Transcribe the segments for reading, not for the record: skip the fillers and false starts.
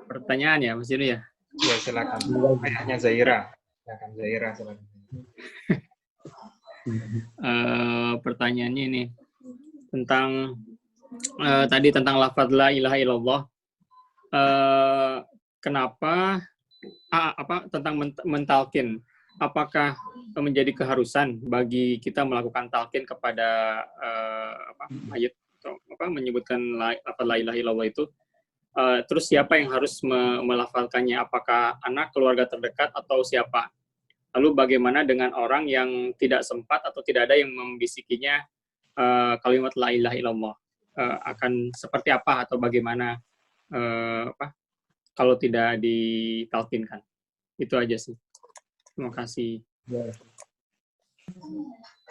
pertanyaan ya Mas Jinu ya. Ya silakan. Ayahnya Zaira. Silakan Zaira, silakan. Pertanyaannya ini tentang tadi tentang lafadz la ilaha illallah. Kenapa tentang mentalkin? Apakah menjadi keharusan bagi kita melakukan talqin kepada mayit atau menyebutkan lafadz la ilaha illallah itu? Terus siapa yang harus melafalkannya? Apakah anak, keluarga terdekat, atau siapa? Lalu bagaimana dengan orang yang tidak sempat atau tidak ada yang membisikinya kalimat la ilaha illallah? Akan seperti apa atau bagaimana kalau tidak ditalkinkan? Itu aja sih. Terima kasih. Ya.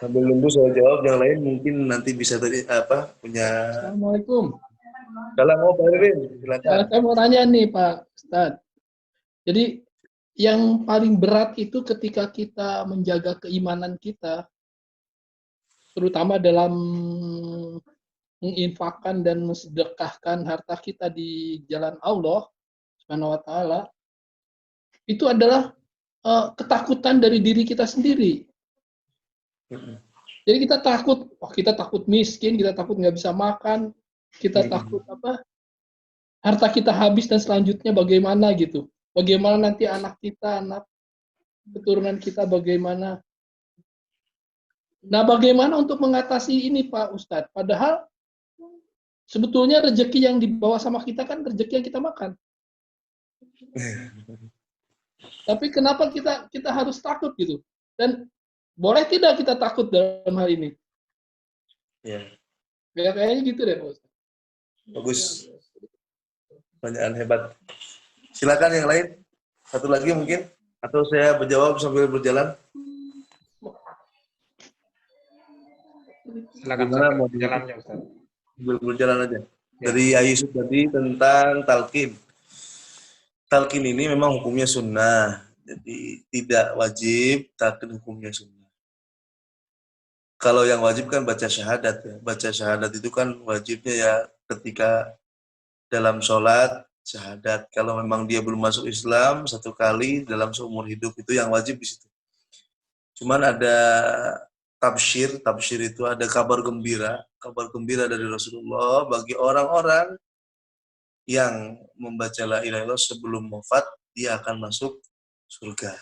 Sambil nunggu saya jawab, yang lain mungkin nanti bisa punya. Assalamualaikum. Dalam Pak Irin, silakan. Saya mau tanya nih Pak Ustadz. Jadi yang paling berat itu ketika kita menjaga keimanan kita, terutama dalam menginfakkan dan mensedekahkan harta kita di jalan Allah Subhanahu wa taala, itu adalah ketakutan dari diri kita sendiri. Jadi kita takut miskin, kita takut nggak bisa makan, kita takut harta kita habis dan selanjutnya bagaimana gitu. Bagaimana nanti anak kita, anak keturunan kita bagaimana. Nah, bagaimana untuk mengatasi ini Pak Ustadz? Padahal sebetulnya rezeki yang dibawa sama kita kan rezeki yang kita makan. Tapi kenapa kita harus takut gitu? Dan boleh tidak kita takut dalam hal ini? Ya. Kayaknya gitu deh Pak Ustadz. Bagus. Pertanyaan hebat. Silakan yang lain. Satu lagi mungkin. Atau saya menjawab sambil berjalan. Silakan mau berjalan ya Ustaz. Sambil berjalan aja. Dari Ayusuf tadi tentang talqin. Talqin ini memang hukumnya sunnah. Jadi tidak wajib, talqin hukumnya sunnah. Kalau yang wajib kan baca syahadat ya. Baca syahadat itu kan wajibnya ya ketika dalam sholat syahadat. Kalau memang dia belum masuk Islam satu kali dalam seumur hidup, itu yang wajib di situ. Cuman ada tabsyir itu ada kabar gembira dari Rasulullah bagi orang-orang yang membaca la ilaha illallah sebelum wafat, dia akan masuk surga.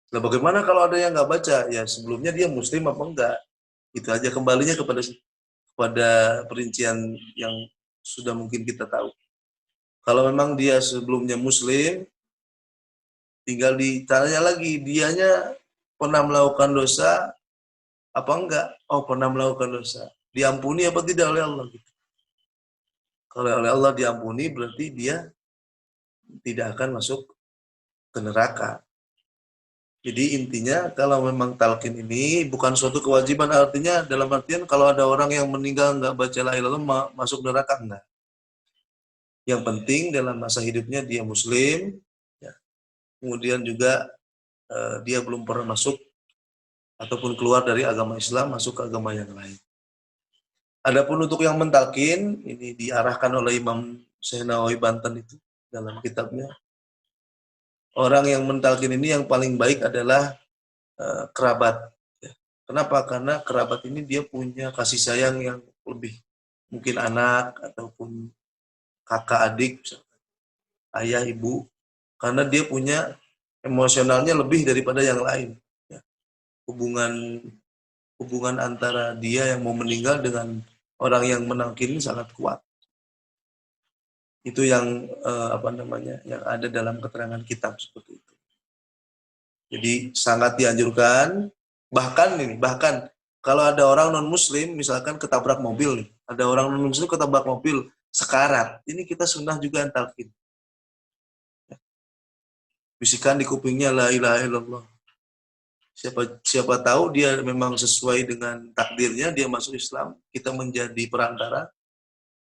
Nah, bagaimana kalau ada yang nggak baca? Ya sebelumnya dia muslim apa enggak? Itu aja, kembalinya kepada perincian yang sudah mungkin kita tahu. Kalau memang dia sebelumnya muslim, tinggal ditanya lagi, dianya pernah melakukan dosa apa enggak? Oh, pernah melakukan dosa. Diampuni apa tidak oleh Allah? Kalau oleh Allah diampuni, berarti dia tidak akan masuk ke neraka. Jadi intinya kalau memang talqin ini bukan suatu kewajiban, artinya dalam artian kalau ada orang yang meninggal nggak baca la ilaha illallah masuk neraka, enggak. Yang penting dalam masa hidupnya dia muslim, ya. Kemudian juga dia belum pernah masuk ataupun keluar dari agama Islam masuk ke agama yang lain. Adapun untuk yang mentalkin, ini diarahkan oleh Imam Syekh Nawawi Banten itu dalam kitabnya. Orang yang mentalkin ini yang paling baik adalah kerabat. Ya. Kenapa? Karena kerabat ini dia punya kasih sayang yang lebih. Mungkin anak ataupun kakak adik, ayah, ibu. Karena dia punya emosionalnya lebih daripada yang lain. Ya. Hubungan antara dia yang mau meninggal dengan orang yang mentalkin ini sangat kuat. Itu yang yang ada dalam keterangan kitab seperti itu. Jadi sangat dianjurkan, bahkan kalau ada orang non muslim misalkan ketabrak mobil nih, ada orang non muslim ketabrak mobil sekarat, ini kita sunnah juga talqin. Bisikan di kupingnya la ilaha illallah. Siapa tahu dia memang sesuai dengan takdirnya, dia masuk Islam, kita menjadi perantara,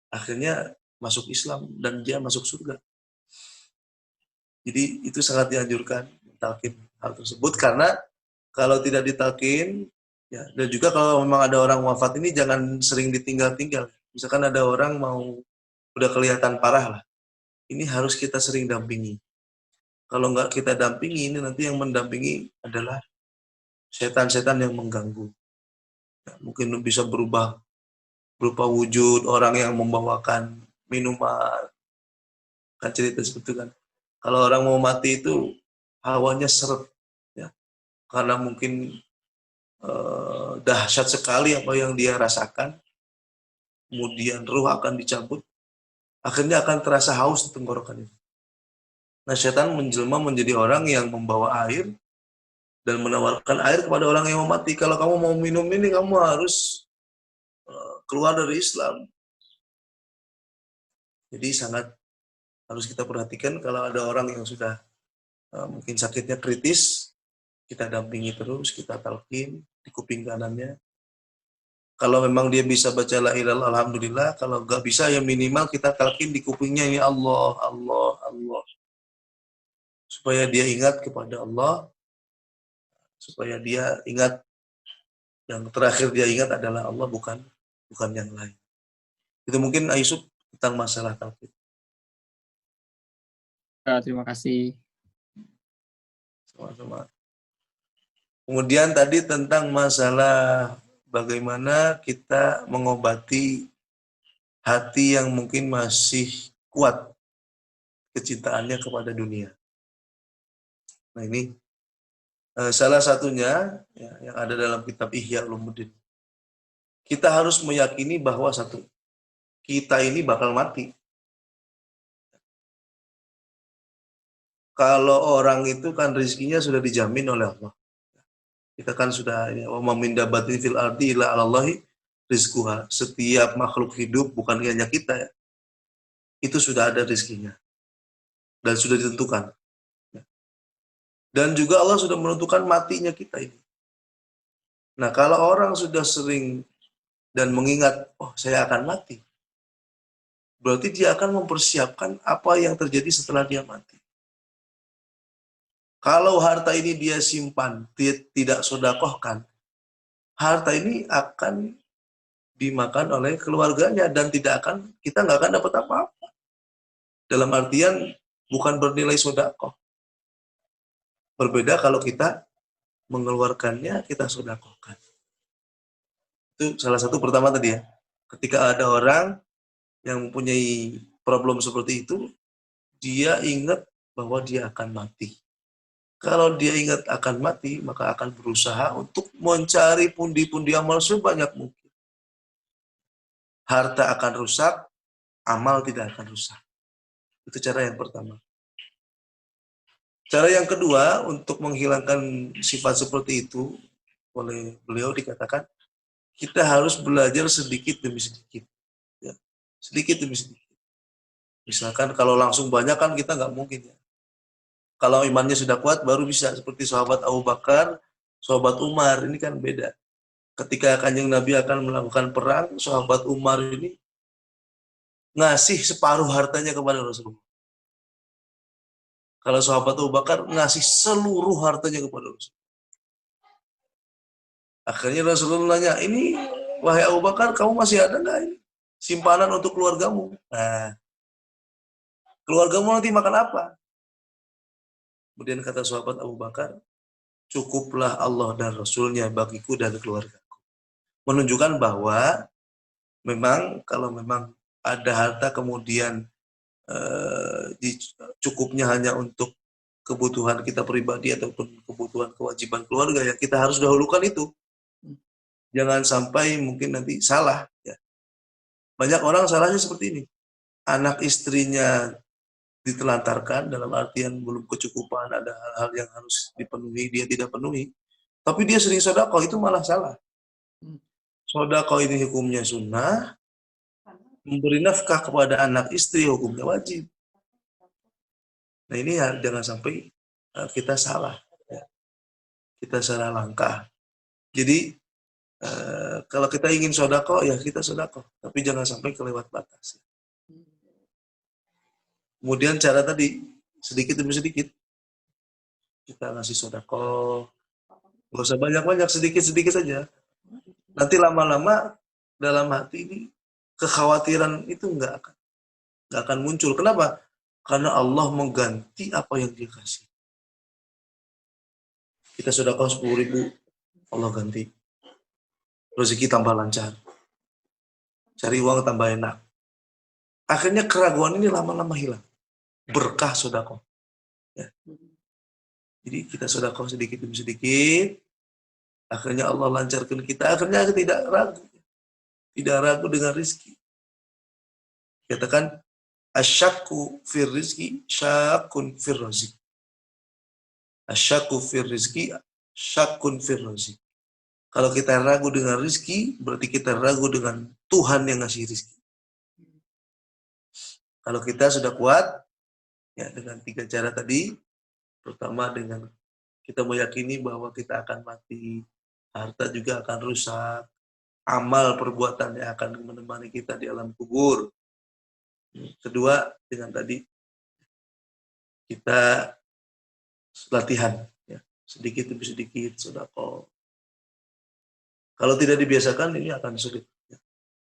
akhirnya masuk Islam dan dia masuk surga. Jadi itu sangat dianjurkan talqin hal tersebut, karena kalau tidak ditalqin ya, dan juga kalau memang ada orang wafat ini jangan sering ditinggal-tinggal. Misalkan ada orang udah kelihatan parah lah, ini harus kita sering dampingi. Kalau nggak kita dampingi, ini nanti yang mendampingi adalah setan-setan yang mengganggu. Ya, mungkin bisa berubah berupa wujud orang yang membawakan minuman, kan cerita seperti itu kan. Kalau orang mau mati itu hawanya seret, ya, karena mungkin dahsyat sekali apa yang dia rasakan, kemudian ruh akan dicabut, akhirnya akan terasa haus di tenggorokan itu. Nah, setan menjelma menjadi orang yang membawa air dan menawarkan air kepada orang yang mau mati. Kalau kamu mau minum ini, kamu harus keluar dari Islam. Jadi sangat harus kita perhatikan kalau ada orang yang sudah mungkin sakitnya kritis, kita dampingi terus, kita talqin di kuping kanannya. Kalau memang dia bisa baca la ilaha illallah, alhamdulillah. Kalau nggak bisa, ya minimal kita talqin di kupingnya ini Allah, Allah, Allah. Supaya dia ingat kepada Allah, supaya dia ingat, yang terakhir dia ingat adalah Allah, bukan yang lain. Itu mungkin Ayusuf tentang masalah talqin. Terima kasih. Sama-sama. Kemudian tadi tentang masalah bagaimana kita mengobati hati yang mungkin masih kuat kecintaannya kepada dunia. Nah ini salah satunya ya, yang ada dalam kitab Ihya Ulumuddin. Kita harus meyakini bahwa satu, kita ini bakal mati. Kalau orang itu kan rezekinya sudah dijamin oleh Allah. Kita kan sudah, wa min dabbatin fil ardi illa 'alallahi rizquha. Setiap makhluk hidup, bukan hanya kita ya, itu sudah ada rezekinya dan sudah ditentukan. Dan juga Allah sudah menentukan matinya kita ini. Nah, kalau orang sudah sering dan mengingat, oh saya akan mati, berarti dia akan mempersiapkan apa yang terjadi setelah dia mati. Kalau harta ini dia simpan, dia tidak sedekahkan, harta ini akan dimakan oleh keluarganya dan kita nggak akan dapat apa-apa. Dalam artian bukan bernilai sedekah. Berbeda kalau kita mengeluarkannya, kita sedekahkan. Itu salah satu pertama tadi ya. Ketika ada orang yang mempunyai problem seperti itu, dia ingat bahwa dia akan mati. Kalau dia ingat akan mati, maka akan berusaha untuk mencari pundi-pundi amal sebanyak mungkin. Harta akan rusak, amal tidak akan rusak. Itu cara yang pertama. Cara yang kedua, untuk menghilangkan sifat seperti itu, oleh beliau dikatakan, kita harus belajar sedikit demi sedikit. Ya. Sedikit demi sedikit. Misalkan kalau langsung banyak kan kita nggak mungkin ya. Kalau imannya sudah kuat baru bisa, seperti sahabat Abu Bakar, sahabat Umar, ini kan beda. Ketika Kanjeng Nabi akan melakukan perang, sahabat Umar ini ngasih separuh hartanya kepada Rasulullah. Kalau sahabat Abu Bakar ngasih seluruh hartanya kepada Rasulullah. Akhirnya Rasulullah nanya, ini wahai Abu Bakar, kamu masih ada nggak ini simpanan untuk keluargamu? Nah, keluargamu nanti makan apa? Kemudian kata sahabat Abu Bakar, cukuplah Allah dan Rasulnya bagiku dan keluargaku. Menunjukkan bahwa memang kalau memang ada harta kemudian cukupnya hanya untuk kebutuhan kita pribadi ataupun kebutuhan kewajiban keluarga, ya kita harus dahulukan itu. Jangan sampai mungkin nanti salah. Ya. Banyak orang salahnya seperti ini. Anak istrinya ditelantarkan, dalam artian belum kecukupan, ada hal-hal yang harus dipenuhi, dia tidak penuhi. Tapi dia sering sedekah, itu malah salah. Sedekah ini hukumnya sunnah, memberi nafkah kepada anak istri hukumnya wajib. Nah ini ya, jangan sampai kita salah. Ya. Kita salah langkah. Jadi kalau kita ingin sedekah, ya kita sedekah. Tapi jangan sampai kelewat batas. Kemudian cara tadi, sedikit demi sedikit. Kita ngasih sedekah. Nggak usah banyak-banyak, sedikit-sedikit saja. Nanti lama-lama dalam hati ini, kekhawatiran itu nggak akan muncul. Kenapa? Karena Allah mengganti apa yang dia kasih. Kita sedekah 10.000, Allah ganti. Rezeki tambah lancar. Cari uang tambah enak. Akhirnya keraguan ini lama-lama hilang. Berkah sedekah. Ya. Jadi kita sedekah sedikit demi sedikit. Akhirnya Allah lancarkan kita. Akhirnya tidak ragu. Tidak ragu dengan rizki. Katakan, asyakku fir rizki, syakun fir razik. Asyakku fir rizki, syakun fir razik. Kalau kita ragu dengan rizki, berarti kita ragu dengan Tuhan yang ngasih rizki. Kalau kita sudah kuat, ya dengan 3 cara tadi, pertama dengan kita meyakini bahwa kita akan mati, harta juga akan rusak, amal perbuatan yang akan menemani kita di alam kubur. Kedua, dengan tadi kita latihan, ya, sedikit demi sedikit, sedekah. Kalau tidak dibiasakan, ini akan sulit. Ya.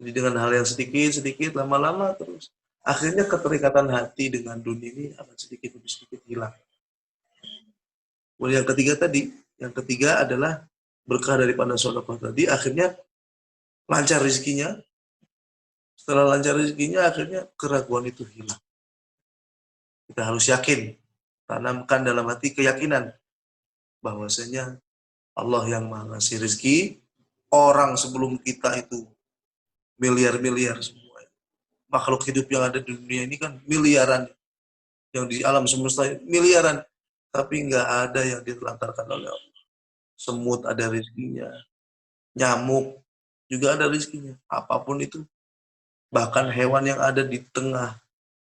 Jadi dengan hal yang sedikit-sedikit, lama-lama terus. Akhirnya keterikatan hati dengan dunia ini akan sedikit demi sedikit hilang. Yang ketiga adalah berkah daripada sedekah tadi, akhirnya lancar rezekinya. Setelah lancar rezekinya, akhirnya keraguan itu hilang. Kita harus yakin, tanamkan dalam hati keyakinan bahwasanya Allah yang Maha ngasih rezeki. Orang sebelum kita itu miliar-miliar semua. Makhluk hidup yang ada di dunia ini kan miliaran. Yang di alam semesta miliaran. Tapi nggak ada yang ditelantarkan oleh Allah. Semut ada rezekinya. Nyamuk juga ada rezekinya. Apapun itu. Bahkan hewan yang ada di tengah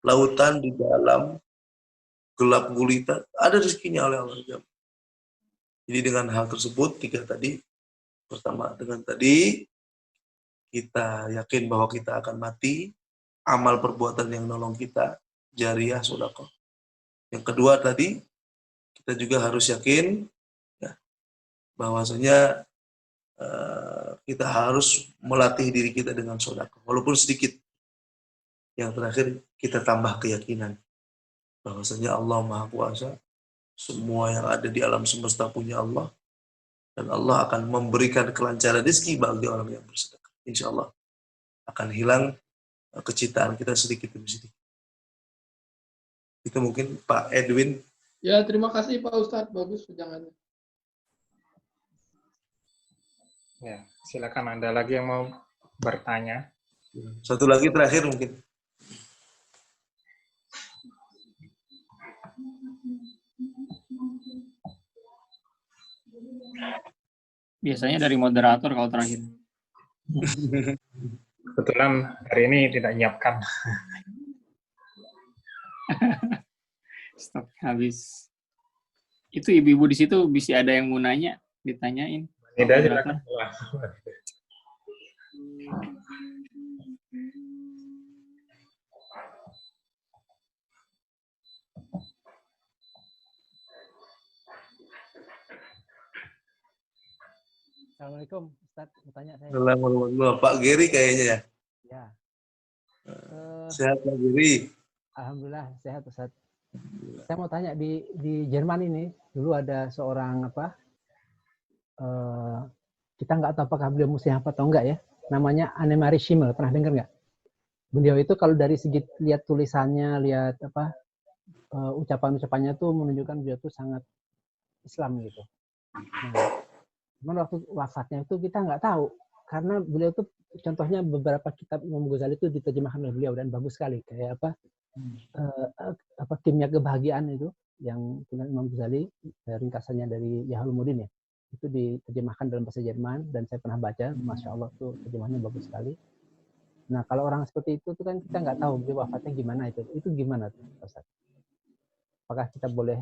lautan, di dalam gelap gulita, ada rezekinya oleh Allah. Jadi dengan hal tersebut, 3 tadi, pertama dengan tadi, kita yakin bahwa kita akan mati, amal perbuatan yang nolong kita, jariah, sedekah. Yang kedua tadi, kita juga harus yakin ya, bahwasanya kita harus melatih diri kita dengan sedekah, walaupun sedikit. Yang terakhir, kita tambah keyakinan bahwasanya Allah Maha Kuasa, semua yang ada di alam semesta punya Allah, dan Allah akan memberikan kelancaran rezeki bagi orang yang bersedekah. Insya Allah akan hilang kecintaan kita sedikit demi sedikit. Itu mungkin Pak Edwin. Ya, terima kasih Pak Ustadz. Bagus jangan. Ya, silakan ada lagi yang mau bertanya. Satu lagi terakhir mungkin. Biasanya dari moderator kalau terakhir. Kebetulan hari ini tidak nyiapkan. Stok habis. Itu ibu-ibu di situ bisa ada yang mau nanya, ditanyain. Tidak, silakan. Assalamualaikum, Ustaz. Mau tanya saya. Assalamualaikum. Pak Geri kayaknya ya. Ya. Sehat Pak Geri. Alhamdulillah sehat, Ustaz. Saya mau tanya di Jerman ini dulu ada seorang kita nggak tahu apakah beliau muslim apa atau enggak ya. Namanya Annemarie Schimmel. Pernah dengar nggak? Beliau itu kalau dari segi lihat tulisannya, lihat ucapan-ucapannya tuh menunjukkan beliau tuh sangat Islam gitu. Nah, cuman waktu wafatnya itu kita nggak tahu karena beliau tuh contohnya beberapa kitab Imam Ghazali itu diterjemahkan oleh beliau dan bagus sekali kayak Kimia Kebahagiaan itu yang punya Imam Ghazali, ringkasannya dari Yahulmuddin ya, itu diterjemahkan dalam bahasa Jerman dan saya pernah baca, masya Allah tuh terjemahannya bagus sekali. Nah kalau orang seperti itu tuh kan kita nggak tahu beliau wafatnya gimana, itu gimana tuh Ustaz? Apakah kita boleh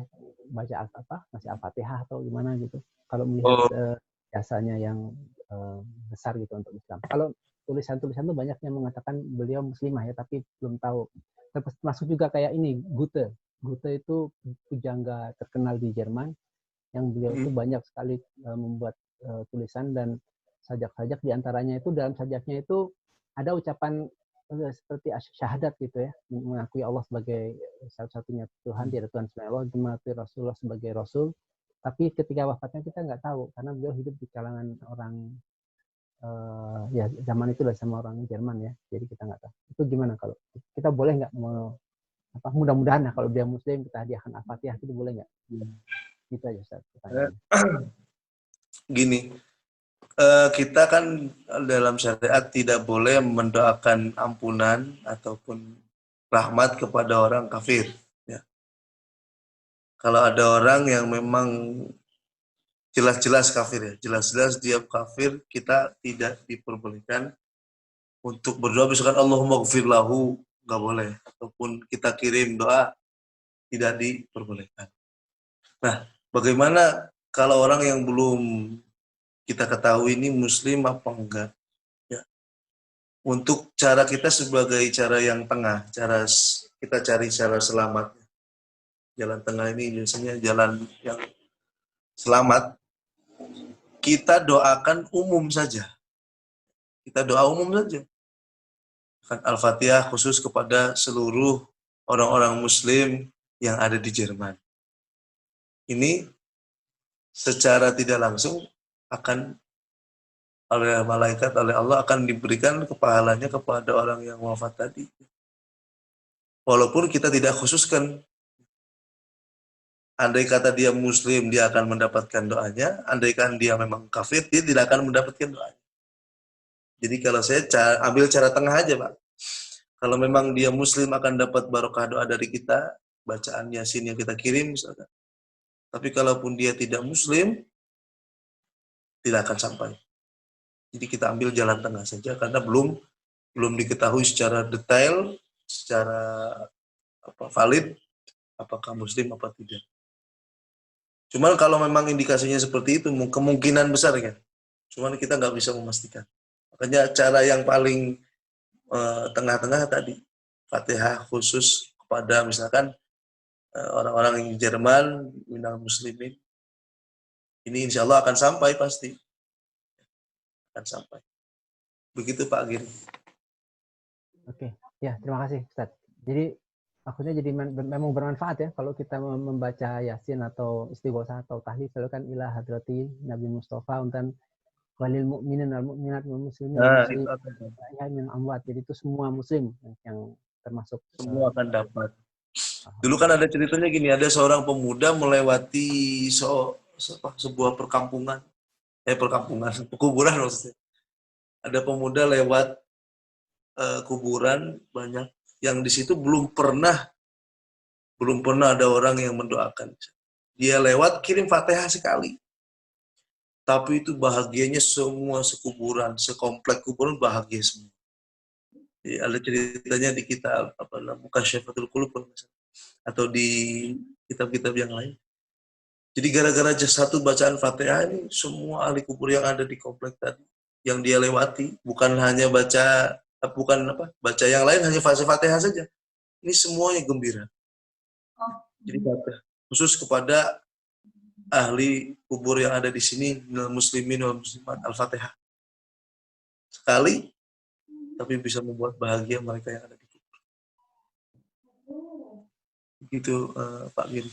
baca ngasih Al-Fatihah atau gimana gitu kalau melihat jasanya yang besar gitu untuk Islam. Kalau tulisan-tulisan itu banyak yang mengatakan beliau muslimah ya, tapi belum tahu. Termasuk juga kayak ini Goethe. Goethe itu pujangga terkenal di Jerman yang beliau itu banyak sekali membuat tulisan dan sajak-sajak diantaranya itu dalam sajaknya itu ada ucapan seperti syahadat gitu ya, mengakui Allah sebagai satu-satunya Tuhan, tidak ada Tuhan selain Allah, mengakui Rasulullah sebagai Rasul. Tapi ketika wafatnya kita nggak tahu, karena beliau hidup di kalangan orang ya zaman itu lah sama orang Jerman ya, jadi kita nggak tahu. Itu gimana kalau kita boleh nggak mudah-mudahan ya kalau dia Muslim kita hadiahkan Al-Fatihah, itu boleh nggak? Gitu aja Ustaz. Gini, kita kan dalam syariat tidak boleh mendoakan ampunan ataupun rahmat kepada orang kafir. Ya. Kalau ada orang yang memang jelas-jelas kafir ya, jelas-jelas dia kafir, kita tidak diperbolehkan untuk berdoa misalkan Allahumma gfir lahu, nggak boleh. Ataupun kita kirim doa, tidak diperbolehkan. Nah, bagaimana kalau orang yang belum kita ketahui ini Muslim apa enggak? Ya. Untuk cara kita sebagai cara yang tengah, kita cari cara selamat. Jalan tengah ini biasanya jalan yang selamat. Kita doakan umum saja. Kita doa umum saja. Al-Fatihah khusus kepada seluruh orang-orang Muslim yang ada di Jerman. Ini secara tidak langsung akan oleh malaikat, oleh Allah akan diberikan kepahalanya kepada orang yang wafat tadi. Walaupun kita tidak khususkan, andai kata dia Muslim, dia akan mendapatkan doanya. Andai kan dia memang kafir, dia tidak akan mendapatkan doanya. Jadi kalau saya ambil cara tengah aja, Pak. Kalau memang dia Muslim akan dapat barokah doa dari kita, bacaan Yasin yang kita kirim misalkan. Tapi kalaupun dia tidak Muslim, tidak akan sampai. Jadi kita ambil jalan tengah saja karena belum diketahui secara detail, secara valid apakah Muslim apa tidak. Cuman kalau memang indikasinya seperti itu, kemungkinan besar kan. Cuman kita nggak bisa memastikan. Makanya cara yang paling tengah-tengah tadi, Fatihah khusus kepada misalkan orang-orang yang Jerman, minal muslimin. Ini insya Allah akan sampai pasti. Akan sampai. Begitu Pak Giri. Oke, ya terima kasih Ustaz. Jadi akhirnya jadi memang bermanfaat ya kalau kita membaca Yasin atau istighosah atau tahlil, selalu kan ila hadrati Nabi Mustafa untan walil mu'minin wal mu'minat wal muslimin min amwat. Jadi itu semua muslim yang termasuk semua akan dapat. Dulu kan ada ceritanya gini, ada seorang pemuda melewati sebuah kuburan maksudnya. Ada pemuda lewat kuburan banyak yang di situ belum pernah ada orang yang mendoakan. Dia lewat kirim Fatihah sekali. Tapi itu bahagianya semua sekuburan, sekomplek kuburan bahagia semua. Jadi ada ceritanya di kitab Mukasyfatul Qulub atau di kitab-kitab yang lain. Jadi gara-gara satu bacaan Fatihah ini semua ahli kubur yang ada di komplek tadi yang dia lewati bukan hanya baca yang lain, hanya Fatihah saja. Ini semuanya gembira. Jadi khusus kepada ahli kubur yang ada di sini, muslimin wal muslimat, Al-Fatihah. Sekali, tapi bisa membuat bahagia mereka yang ada di kubur. Begitu Pak Giri.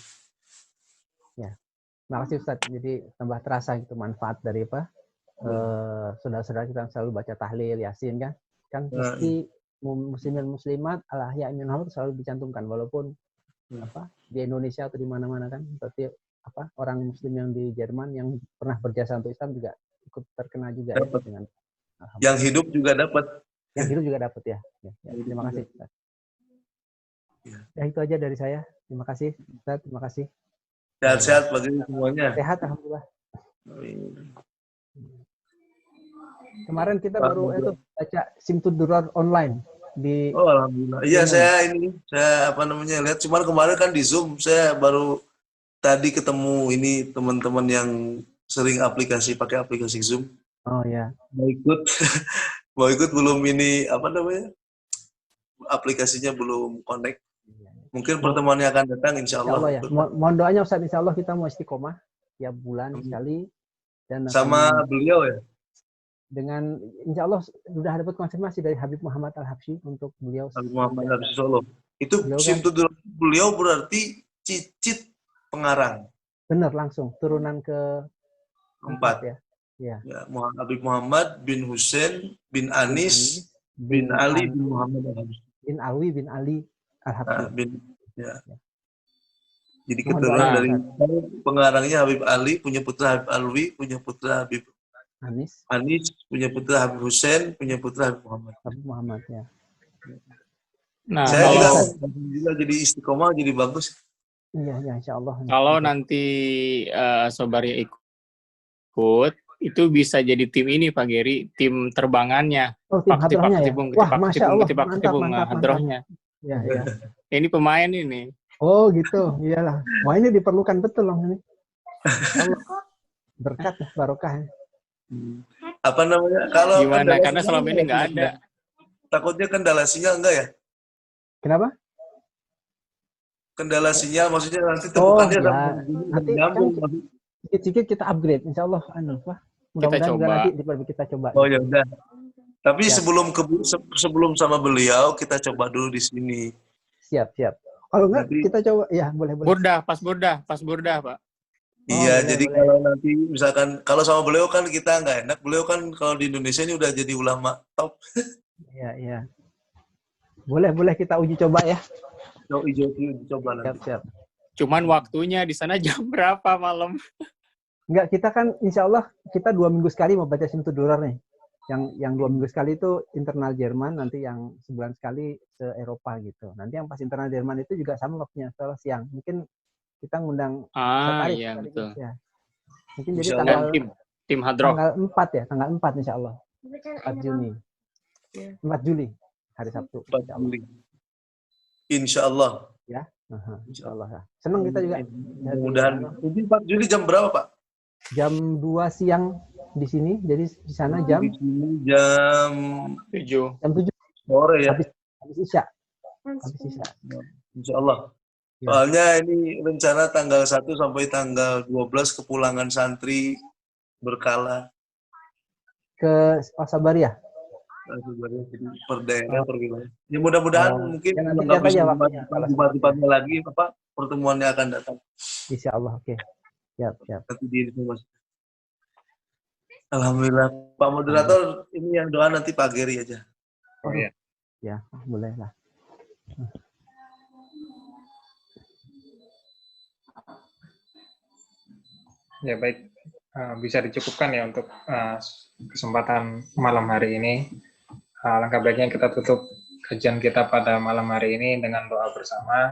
Ya, terima kasih Ustaz. Jadi tambah terasa gitu manfaat dari saudara-saudara kita selalu baca tahlil, Yasin kan. Kan mesti muslimin muslimat al-ahya minhum selalu dicantumkan walaupun di Indonesia atau di mana-mana kan berarti orang muslim yang di Jerman yang pernah berjasa untuk Islam juga ikut terkena juga ya, dengan yang hidup juga dapat. Yang hidup juga dapat ya. Terima kasih Ustaz. Ya itu aja dari saya. Terima kasih Ustaz, terima kasih. Sehat-sehat bagi semuanya. Sehat alhamdulillah. Kemarin kita baru baca Simtud Durar online di. Oh alhamdulillah. Iya saya lihat. Cuman kemarin kan di Zoom saya baru tadi ketemu ini teman-teman yang sering pakai aplikasi Zoom. Oh ya. Mau ikut belum ini aplikasinya belum connect. Mungkin pertemuannya akan datang insya Allah. Ya. Mohon doanya Ustaz, insya Allah kita mau istiqomah tiap bulan sekali. Dan sama beliau ya? dengan insya Allah sudah dapat konfirmasi dari Habib Muhammad Al-Habsyi untuk beliau. Habib Muhammad Al-Solo. Itu Beliau kan- Simtudul beliau berarti cicit pengarang. Benar, langsung turunan ke 4 ya. Ya. Ya, Habib Muhammad bin Husain bin Anis bin Ali bin Muhammad Al-Habsyi. bin Alwi bin Ali Al-Habsyi. Ya. Jadi Mohon keturunan doa, dari pengarangnya Habib Ali, punya putra Habib Alwi, punya putra Habib Anis punya putra Habib Husain, punya putra Habib Muhammad. Habib Muhammad ya. Nah, Saya kalau juga jadi istiqomah, jadi bagus. Iya, ya, insya Allah. kalau nanti Sobari ikut, itu bisa jadi tim ini Pak Geri, tim terbangannya. Oh, tim hadrohnya ya? Wah, Masya Allah, mantap. Hadrohnya. Ya, ya. Ini pemain ini. Oh, gitu. Iyalah. Wah, ini diperlukan betul loh ini. Allah. Berkat, barokah. Apa namanya? Kalau gimana? Karena selama ini nggak ada. Takutnya kendala sinyal enggak ya? Kenapa? Kendala sinyal, maksudnya nanti temukannya nanti nyambung. Sedikit kita upgrade, insya Allah. Mudah-mudahan nanti kita coba. Oh ya udah. Tapi ya. sebelum sama beliau kita coba dulu di sini. Siap. Kalau enggak kita coba, ya boleh. Pas burdah Pak. Iya, jadi boleh. Kalau nanti misalkan kalau sama beliau kan kita nggak enak. Beliau kan kalau di Indonesia ini udah jadi ulama top. Iya. Boleh kita uji coba ya. Uji coba nanti. Siap. Cuman waktunya di sana jam berapa malam? Enggak, kita kan insya Allah kita 2 minggu sekali mau baca Simtudurar nih. Yang 2 minggu sekali itu internal Jerman, nanti yang sebulan sekali ke Eropa gitu. Nanti yang pas internal Jerman itu juga sama waktunya, setelah siang. Mungkin kita ngundang iya betul. Ya. Mungkin jadi tanggal tim Hadroh. Tanggal 4 ya, tanggal 4 insya Allah. 4 Juni. 4 Juli, hari Sabtu. 4 Juli. Insya Allah. Ya, insya Allah. Senang kita juga. Mudah-mudahan. Jadi 4 Juli jam berapa Pak? Jam 2 siang di sini, jadi di sana jam? Di sini jam 7. Jam 7. Sore ya? Habis Isya. Insya Allah. Soalnya ini rencana tanggal 1 sampai tanggal 12 kepulangan santri berkala. Ke Sabaria? Per daerah, per wilayah. Ya mudah-mudahan mungkin nggak bisa dibantu lagi pertemuannya akan datang. Insya Allah, oke. Siap. Nanti diinformasikan. Alhamdulillah. Pak Moderator, ini yang doa nanti Pak Geri aja. Oh iya. Ya, boleh lah. Ya baik, bisa dicukupkan ya untuk kesempatan malam hari ini. Langkah baiknya kita tutup kajian kita pada malam hari ini dengan doa bersama,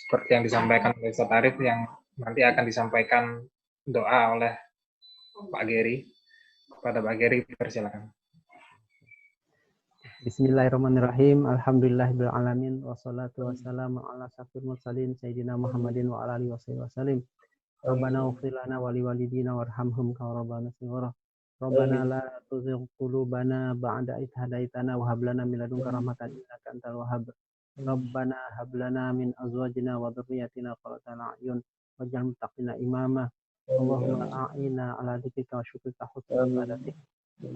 seperti yang disampaikan oleh Ustaz Arif, yang nanti akan disampaikan doa oleh Pak Geri. Kepada Pak Geri, persilakan. Bismillahirrahmanirrahim. Alhamdulillahirabbil alamin wassalatu wassalamu ala asyrofil mursalin sayyidina Muhammadin wa ala alihi wasallam. Rabbana ighfir lana wa liwalidina warhamhum kama rabbana shighara. Rabbana la tuzigh qulubana ba'da idh hadaitana wa hab lana min ladunka rahmatan innaka antal wahhab. Rabbana hab lana min azwajina wa dhurriyyatina qurrata a'yun waj'alna muttaqina imama. Allahumma a'ina ala dzikrika wa syukrika husna ibadatik.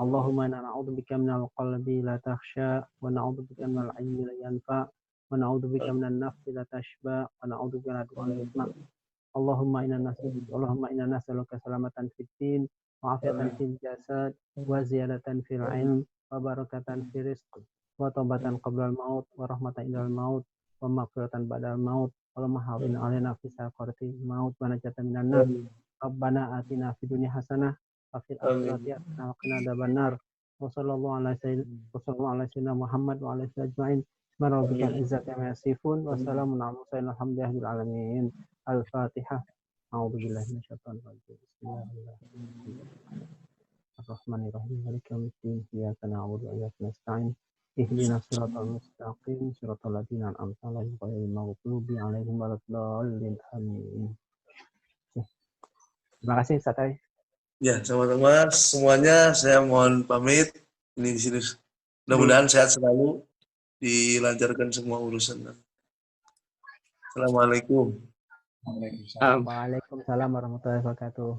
Allahumma inna na'udzubika minal qalbi la takhsha wa na'udzubika minal 'ilmi la yanfa wa na'udzubika minan nafsi la tashba wa na'udzubika min du'an yusma. Allahumma inna nas'aluka salamatan fid din wa afiatan fil jasad wa ziyadatan fil 'ilm wa barakatan fil rizq wa taubatan qabla al-maut wa rahmatan indal maut wa maghfiratan ba'dal maut wa mahawin 'alaina fi saqarati maut wa najatan minan nar. Rabbana atina fid dunya hasanah wa fil akhirati hasanah wa qina adzabannar. Wa sallallahu ala sayyidina Muhammad wa ala alihi ajma'in. Subhana rabbika izzati amma yasifun wa salamun ala mursalin alhamdulillahi alamin. Al-Fatihah. A'udzubillahi minasyaitonir rajim. Bismillahirrahmanirrahim. Ar-Rahmanirrahim. Maliki yaumiddin. Iyyaka na'budu wa iyyaka nasta'in. Ihdinas siratal mustaqim. Siratal ladzina an'amta 'alaihim ghairil maghdubi 'alaihim waladdallin. Amin. Terima kasih, Ustaz Arif. Ya, sama-sama semuanya. Saya mohon pamit. Ini di sini. Mudah-mudahan sehat selalu, dilancarkan semua urusan. Assalamualaikum. Waalaikumsalam warahmatullahi wabarakatuh.